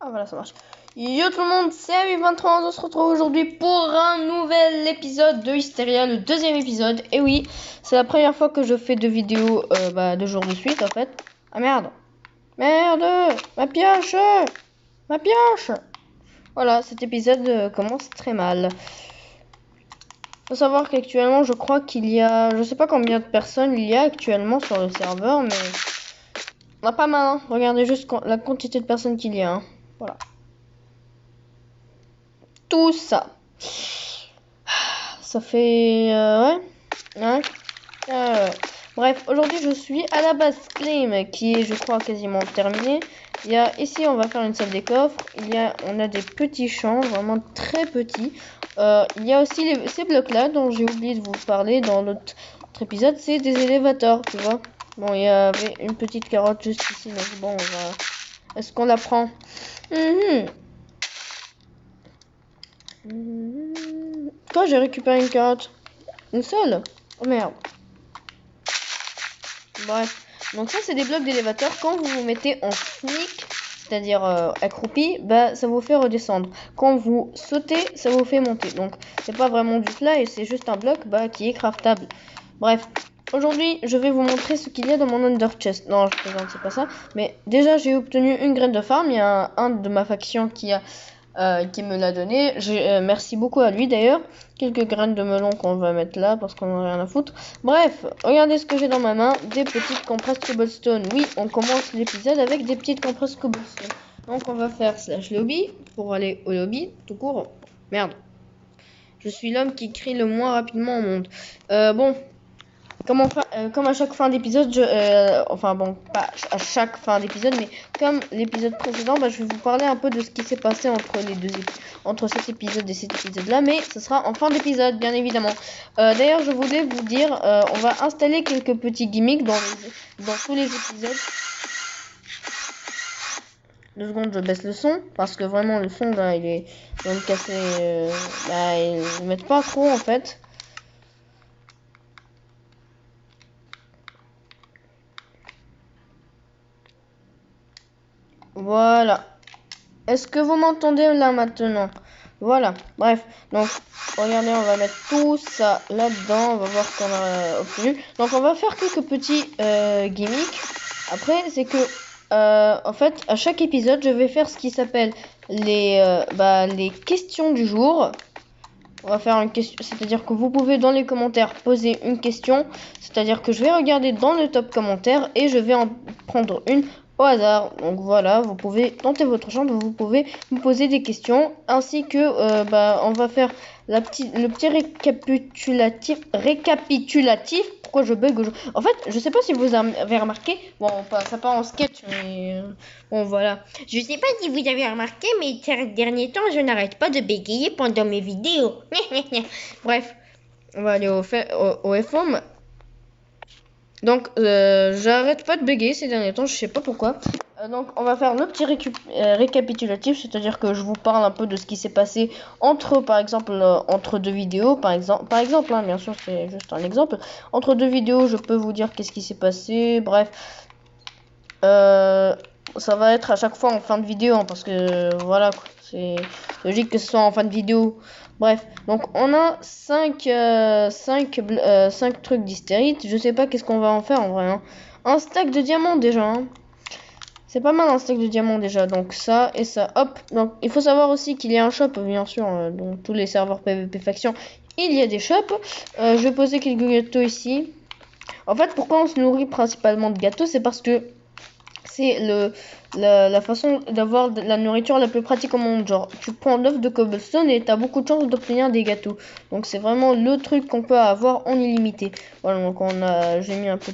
Ah voilà, ça marche. Yo tout le monde, c'est Ami23, on se retrouve aujourd'hui pour un nouvel épisode de Hysteria, le deuxième épisode. Et oui, c'est la première fois que je fais deux vidéos deux jours de suite en fait. Ah merde. Merde, ma pioche. Ma pioche. Voilà, cet épisode commence très mal. Faut savoir qu'actuellement, je crois qu'il y a... Je sais pas combien de personnes il y a actuellement sur le serveur, mais... On a pas mal, hein. Regardez juste la quantité de personnes qu'il y a, hein. Voilà. Tout ça. Ça fait... ouais. Bref, aujourd'hui je suis à la base Claim qui est je crois quasiment terminé. Il y a ici on va faire une salle des coffres. On a des petits champs, vraiment très petits. Il y a aussi ces blocs là dont j'ai oublié de vous parler dans l'autre épisode, c'est des élévateurs, tu vois. Bon, il y avait une petite carotte juste ici, donc bon, on va... Est-ce qu'on la prend? Quand j'ai récupéré une carotte? Une seule? Oh merde. Bref, donc ça c'est des blocs d'élévateur. Quand vous vous mettez en sneak, c'est-à-dire accroupi, bah ça vous fait redescendre. Quand vous sautez, ça vous fait monter. Donc c'est pas vraiment du fly, c'est juste un bloc qui est craftable. Bref, aujourd'hui je vais vous montrer ce qu'il y a dans mon under chest. Non, je plaisante, c'est pas ça. Mais déjà j'ai obtenu une graine de farm. Il y a un de ma faction qui me l'a donné. Merci beaucoup à lui d'ailleurs. Quelques graines de melon qu'on va mettre là parce qu'on en a rien à foutre. Bref, regardez ce que j'ai dans ma main. Des petites compresses cobblestone. Oui, on commence l'épisode avec des petites compresses cobblestone. Donc on va faire / lobby pour aller au lobby tout court. Merde. Je suis l'homme qui crie le moins rapidement au monde. Bon. Comme à chaque fin d'épisode, enfin bon, pas à chaque fin d'épisode, mais comme l'épisode précédent, je vais vous parler un peu de ce qui s'est passé entre cet épisode et cet épisode-là, mais ce sera en fin d'épisode, bien évidemment. D'ailleurs, je voulais vous dire, on va installer quelques petits gimmicks dans tous les épisodes. 2 secondes, je baisse le son, parce que vraiment le son, là, il est cassé, ils ne mettent pas trop, en fait. Voilà. Est-ce que vous m'entendez là maintenant? Voilà. Bref. Donc, regardez, on va mettre tout ça là-dedans. On va voir ce qu'on a obtenu. Donc, on va faire quelques petits gimmicks. Après, c'est que, en fait, à chaque épisode, je vais faire ce qui s'appelle les questions du jour. On va faire une question, c'est-à-dire que vous pouvez dans les commentaires poser une question. C'est-à-dire que je vais regarder dans le top commentaire et je vais en prendre une au hasard. Donc voilà, vous pouvez tenter votre chance, vous pouvez me poser des questions, ainsi que on va faire le petit récapitulatif. Pourquoi je bug? En fait, je sais pas si vous avez remarqué. Bon, ça part en sketch, mais bon voilà. Je sais pas si vous avez remarqué, mais ces derniers temps, je n'arrête pas de bégayer pendant mes vidéos. Bref, on va aller au FOM. Donc, j'arrête pas de bugger ces derniers temps, je sais pas pourquoi. Donc, on va faire le petit récapitulatif, c'est-à-dire que je vous parle un peu de ce qui s'est passé par exemple, entre deux vidéos, par exemple, hein, bien sûr, c'est juste un exemple. Entre deux vidéos, je peux vous dire qu'est-ce qui s'est passé, bref. Ça va être à chaque fois en fin de vidéo, hein, parce que, voilà, quoi, c'est logique que ce soit en fin de vidéo. Bref, donc on a 5 trucs d'hystérite. Je sais pas qu'est-ce qu'on va en faire en vrai. Hein. Un stack de diamants déjà. Hein. C'est pas mal un stack de diamants déjà. Donc ça et ça. Hop. Donc il faut savoir aussi qu'il y a un shop, bien sûr, dans tous les serveurs PvP faction. Il y a des shops. Je vais poser quelques gâteaux ici. En fait, pourquoi on se nourrit principalement de gâteaux? C'est parce que c'est la façon d'avoir la nourriture la plus pratique au monde. Genre, tu prends 9 de cobblestone et t'as beaucoup de chances d'obtenir des gâteaux. Donc, c'est vraiment le truc qu'on peut avoir en illimité. Voilà, donc j'ai mis un peu.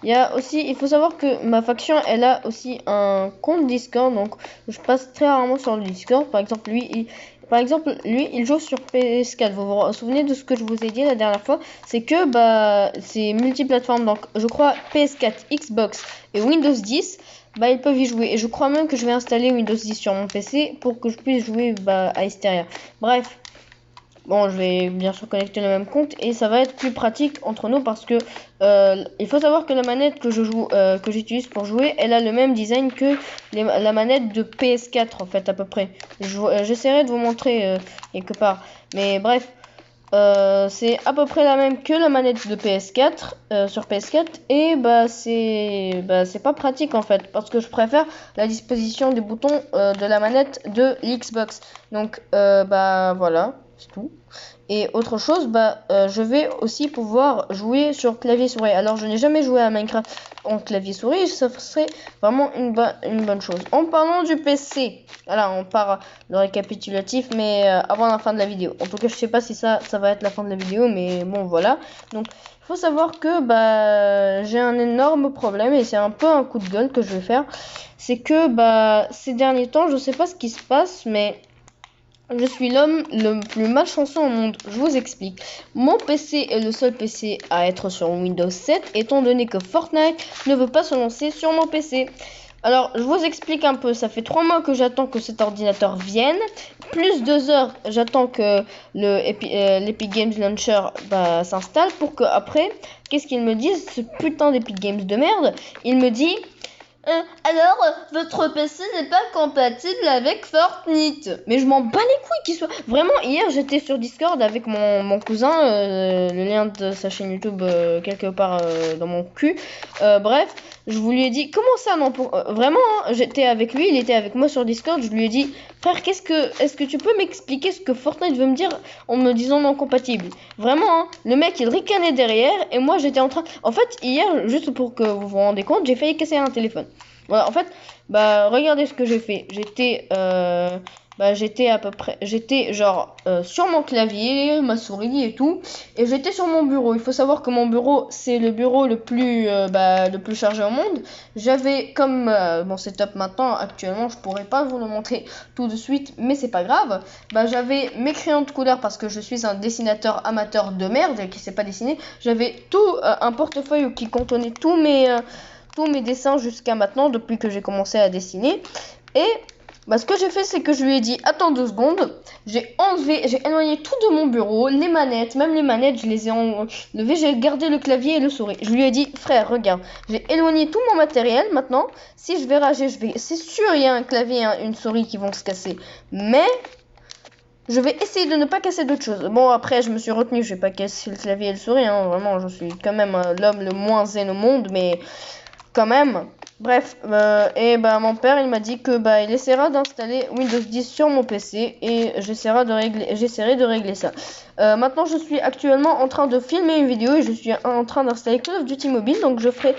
Il faut savoir que ma faction, elle a aussi un compte Discord. Donc, je passe très rarement sur le Discord. Par exemple, lui, il joue sur PS4. Vous vous souvenez de ce que je vous ai dit la dernière fois? C'est que c'est multiplateforme. Donc, je crois PS4, Xbox et Windows 10. Ils peuvent y jouer. Et je crois même que je vais installer Windows 10 sur mon PC pour que je puisse jouer à Hysteria. Bref. Bon, je vais bien sûr connecter le même compte et ça va être plus pratique entre nous parce que il faut savoir que la manette que que j'utilise pour jouer, elle a le même design que la manette de PS4 en fait à peu près. J'essaierai de vous montrer quelque part. Mais bref, c'est à peu près la même que la manette de PS4 sur PS4 et c'est pas pratique en fait parce que je préfère la disposition des boutons de la manette de l'Xbox. Donc voilà, c'est tout. Et autre chose, je vais aussi pouvoir jouer sur clavier souris. Alors je n'ai jamais joué à Minecraft en clavier souris, ça serait vraiment une bonne chose. En parlant du PC, voilà, on part le récapitulatif, mais avant la fin de la vidéo. En tout cas, je sais pas si ça va être la fin de la vidéo, mais bon voilà. Donc il faut savoir que j'ai un énorme problème et c'est un peu un coup de gueule que je vais faire. C'est que ces derniers temps, je sais pas ce qui se passe, mais je suis l'homme le plus malchanceux au monde, je vous explique. Mon PC est le seul PC à être sur Windows 7, étant donné que Fortnite ne veut pas se lancer sur mon PC. Alors, je vous explique un peu, ça fait 3 mois que j'attends que cet ordinateur vienne, plus 2 heures, j'attends que l'Epic Games Launcher s'installe pour que après, qu'est-ce qu'ils me disent, ce putain d'Epic Games de merde, il me dit... alors, votre PC n'est pas compatible avec Fortnite. Mais je m'en bats les couilles qu'il soit... Vraiment, hier, j'étais sur Discord avec mon cousin. Le lien de sa chaîne YouTube quelque part dans mon cul. Bref, je vous lui ai dit... Comment ça, non vraiment, hein, j'étais avec lui, il était avec moi sur Discord. Je lui ai dit... Frère, est-ce que tu peux m'expliquer ce que Fortnite veut me dire en me disant non compatible? Vraiment, hein, le mec, il ricanait derrière. Et moi, j'étais en train... En fait, hier, juste pour que vous vous rendez compte, j'ai failli casser un téléphone. Voilà, en fait, regardez ce que j'ai fait. J'étais genre sur mon clavier, ma souris et tout, et j'étais sur mon bureau. Il faut savoir que mon bureau, c'est le bureau le plus chargé au monde. J'avais comme mon setup maintenant, actuellement, je pourrais pas vous le montrer tout de suite, mais c'est pas grave. J'avais mes crayons de couleur parce que je suis un dessinateur amateur de merde et qui sait pas dessiner. J'avais tout un portefeuille qui contenait tous mes dessins jusqu'à maintenant depuis que j'ai commencé à dessiner. Et ce que j'ai fait, c'est que je lui ai dit attends 2 secondes, j'ai éloigné tout de mon bureau, les manettes, même les manettes, je les ai enlevées, j'ai gardé le clavier et le souris. Je lui ai dit frère, regarde, j'ai éloigné tout mon matériel. Maintenant, si je vais rager, c'est sûr il y a un clavier et une souris qui vont se casser, mais je vais essayer de ne pas casser d'autres choses. Bon, après, je me suis retenu, je vais pas casser le clavier et le souris, hein. Vraiment, je suis quand même l'homme le moins zen au monde, mais quand même. Bref, mon père, il m'a dit que il essaiera d'installer Windows 10 sur mon PC et j'essaierai de régler ça. Maintenant, je suis actuellement en train de filmer une vidéo et je suis en train d'installer Call of Duty Mobile, donc je ferai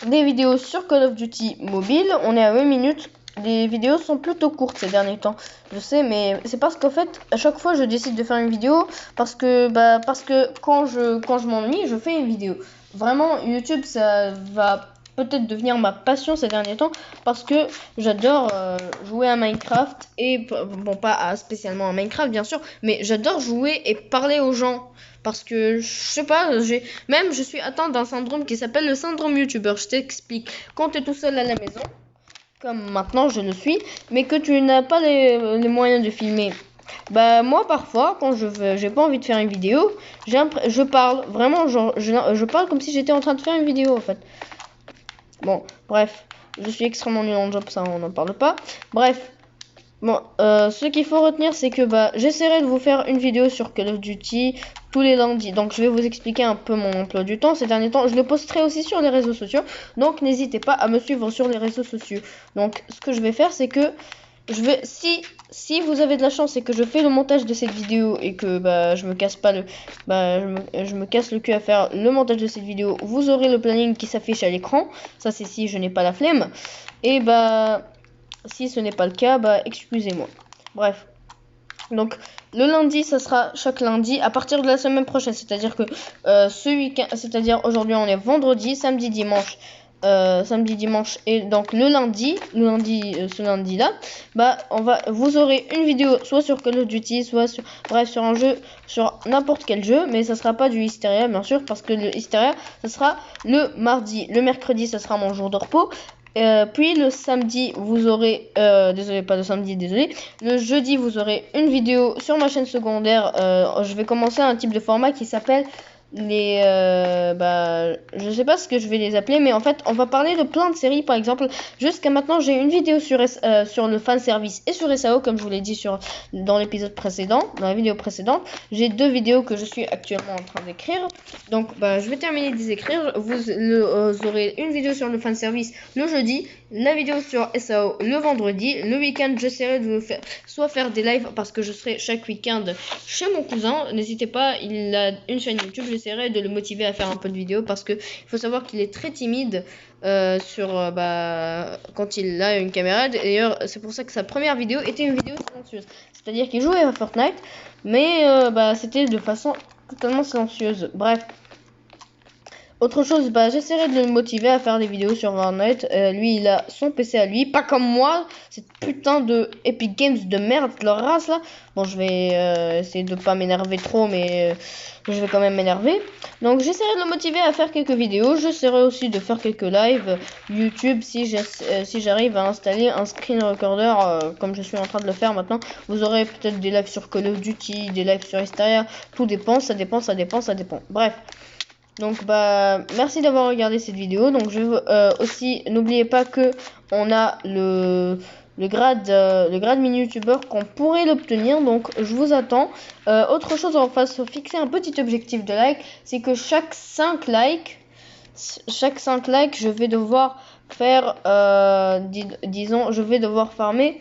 des vidéos sur Call of Duty Mobile. On est à 8 minutes. Les vidéos sont plutôt courtes ces derniers temps, je sais, mais c'est parce qu'en fait, à chaque fois, je décide de faire une vidéo parce que quand je m'ennuie, je fais une vidéo. Vraiment, YouTube, ça va peut-être devenir ma passion ces derniers temps parce que j'adore jouer à Minecraft et bon, pas spécialement à Minecraft bien sûr, mais j'adore jouer et parler aux gens. Parce que, je sais pas, je suis atteinte d'un syndrome qui s'appelle le syndrome YouTuber. Je t'explique. Quand tu es tout seul à la maison, comme maintenant je le suis, mais que tu n'as pas les moyens de filmer. Moi parfois quand j'ai pas envie de faire une vidéo, je parle vraiment, genre je parle comme si j'étais en train de faire une vidéo en fait. Bon, bref, je suis extrêmement nul en job, ça on n'en parle pas. Bref, bon, ce qu'il faut retenir c'est que j'essaierai de vous faire une vidéo sur Call of Duty tous les lundis. Donc je vais vous expliquer un peu mon emploi du temps ces derniers temps. Je le posterai aussi sur les réseaux sociaux. Donc n'hésitez pas à me suivre sur les réseaux sociaux. Donc ce que je vais faire c'est que si vous avez de la chance et que je fais le montage de cette vidéo et que je me casse pas je me casse le cul à faire le montage de cette vidéo, vous aurez le planning qui s'affiche à l'écran. Ça c'est si je n'ai pas la flemme. Et si ce n'est pas le cas, excusez-moi. Bref. Donc le lundi, ça sera chaque lundi à partir de la semaine prochaine, c'est-à-dire que ce week-end, c'est-à-dire aujourd'hui on est vendredi, samedi, dimanche et donc ce lundi-là, vous aurez une vidéo soit sur Call of Duty, soit sur un jeu, sur n'importe quel jeu, mais ça sera pas du Hysteria bien sûr parce que le Hysteria ça sera le mardi, le mercredi ça sera mon jour de repos. Puis le samedi, vous aurez... désolé, pas le samedi, désolé. Le jeudi, vous aurez une vidéo sur ma chaîne secondaire. Je vais commencer un type de format qui s'appelle les... je sais pas ce que je vais les appeler, mais en fait, on va parler de plein de séries. Par exemple, jusqu'à maintenant, j'ai une vidéo sur le fanservice et sur SAO, comme je vous l'ai dit dans l'épisode précédent, dans la vidéo précédente. J'ai 2 vidéos que je suis actuellement en train d'écrire. Donc, je vais terminer de les écrire. Vous aurez une vidéo sur le fanservice le jeudi, la vidéo sur SAO le vendredi. Le week-end, j'essaierai de faire des lives parce que je serai chaque week-end chez mon cousin. N'hésitez pas, il a une chaîne YouTube. J'essaierai de le motiver à faire un peu de vidéos parce que il faut savoir qu'il est très timide quand il a une caméra. D'ailleurs, c'est pour ça que sa première vidéo était une vidéo silencieuse. C'est-à-dire qu'il jouait à Fortnite, mais c'était de façon totalement silencieuse. Bref. Autre chose, j'essaierai de le motiver à faire des vidéos sur Fortnite. Lui, il a son PC à lui, pas comme moi, cette putain de Epic Games de merde, leur race là. Bon, je vais essayer de pas m'énerver trop, mais je vais quand même m'énerver. Donc, j'essaierai de le motiver à faire quelques vidéos. J'essaierai aussi de faire quelques lives YouTube si j'arrive à installer un screen recorder comme je suis en train de le faire maintenant. Vous aurez peut-être des lives sur Call of Duty, des lives sur Hysteria. Tout dépend, ça dépend. Bref. Donc merci d'avoir regardé cette vidéo. Donc aussi n'oubliez pas que on a le grade mini youtubeur qu'on pourrait l'obtenir. Donc je vous attends. Autre chose, on va se fixer un petit objectif de like, c'est que chaque 5 likes, je vais devoir faire disons, je vais devoir farmer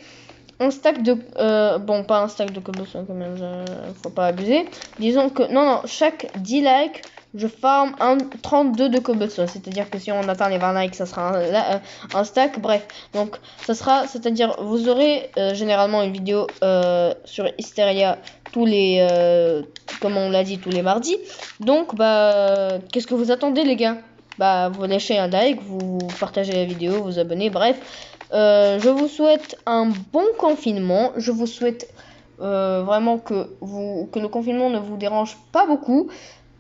un stack de pas un stack de cobblestone quand même, faut pas abuser. Disons que non, chaque 10 likes je farm 32 de cobblestone, c'est-à-dire que si on atteint les 20 likes, ça sera un stack. Bref, donc ça sera, c'est-à-dire vous aurez généralement une vidéo sur Hysteria tous les comme on l'a dit, tous les mardis. Donc qu'est-ce que vous attendez les gars? Vous lâchez un like, vous partagez la vidéo, vous abonnez, bref. Je vous souhaite un bon confinement. Je vous souhaite vraiment que le confinement ne vous dérange pas beaucoup.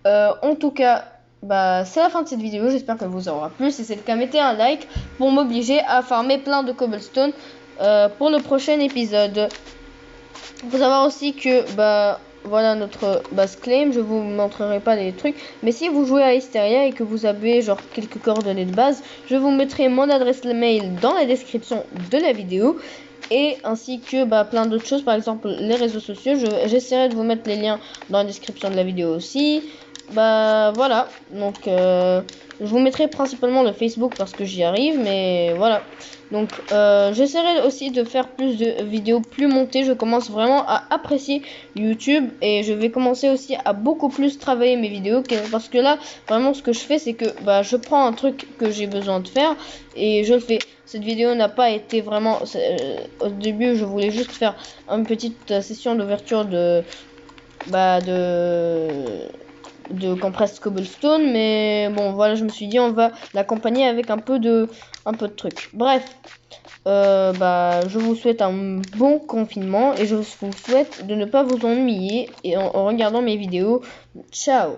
En tout cas, c'est la fin de cette vidéo. J'espère qu'elle vous aura plu. Si c'est le cas, mettez un like pour m'obliger à farmer plein de cobblestone pour le prochain épisode. Il faut savoir aussi que voilà notre base claim. Je vous montrerai pas les trucs, mais si vous jouez à Hysteria et que vous avez genre quelques coordonnées de base, je vous mettrai mon adresse mail dans la description de la vidéo. Et ainsi que plein d'autres choses, par exemple les réseaux sociaux. J'essaierai de vous mettre les liens dans la description de la vidéo aussi. Voilà, donc je vous mettrai principalement le Facebook parce que j'y arrive, mais voilà. Donc j'essaierai aussi de faire plus de vidéos plus montées. Je commence vraiment à apprécier YouTube et je vais commencer aussi à beaucoup plus travailler mes vidéos parce que là vraiment ce que je fais c'est que je prends un truc que j'ai besoin de faire et je le fais. Cette vidéo n'a pas été vraiment au début, je voulais juste faire une petite session d'ouverture de compressed cobblestone, mais bon voilà, je me suis dit on va l'accompagner avec un peu de trucs. Bref, je vous souhaite un bon confinement et je vous souhaite de ne pas vous ennuyer et en regardant mes vidéos. Ciao.